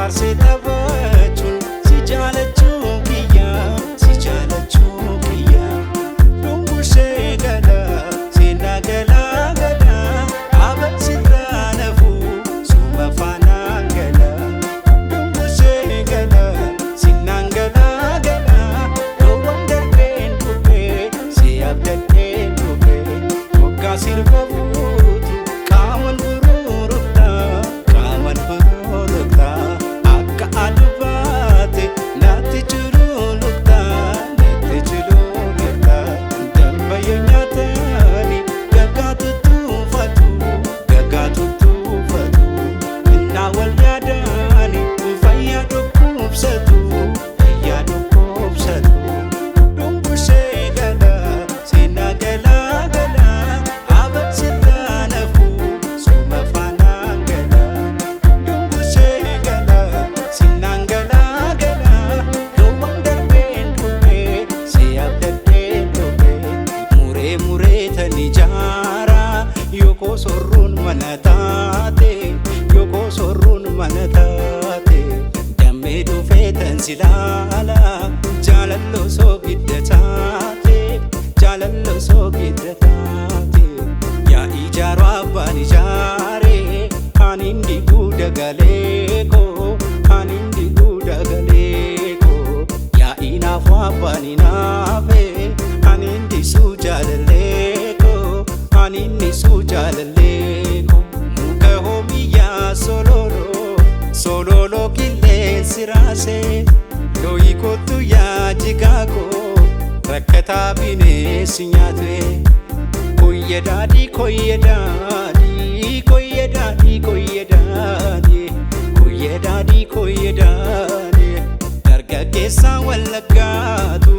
faarse taphachuun si jaalachuu kiyya si jaalachuu kiyya dungushee gala seenaa galaa gala abasirraa nafuu suma faanaan gala dungushee gala sinaan galaa gala loowwan darbeen dhufee si abdaddeen dhufee waggaa sirba fuutu qaaman buruurukta qaaman buruurukta akka adubaate natti chuluulukta natti chuluulukta dambayyo nyaatani gaggaatu tuufatu innaa wal yaadani fayyaa dhukkubsatu fayyaa dhukkubsatu dungushee gala seenaa galaa gala abasirraa nafuu suma faanaan gala dungushee gala sinaan galaa gala loowwan darbeen dhufee si abdaddeen dhufee muree muree tan ijaara yookoo sorruun mana taate yookoo sorruun mana taate dammee dhufee tan silaala jaalalloo soogidda taate jaalalloo soogidda taate yaa ijaaruu abbaan ijaaree anin diguu dagalee koo anin diguu dagalee koo yaa inaafuu abbaan inaafee anin disuu jaalallee koo anin disuu jaalallee koo muka hoomiyyaa sololoo qilleensi raasee looyi kottu yaa jigaagoo rakkataa bineessi nyaate koyye daadhii koyye daadhii koyye daadhii koyye daadhii koyye daadhii koyye daadhii dargaggeessaa wallaggaatu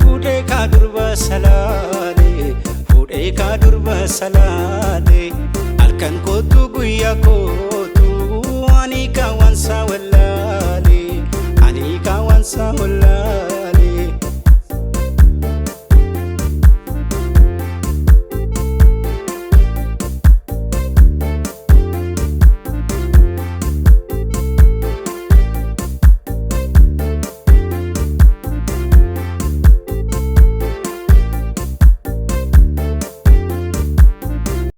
fuudhee kaa durba salaalee fuudhee kaa durba salaalee halkan kootu guyyaa kootu ani kawansa wallaalee ani kawansa wallaalee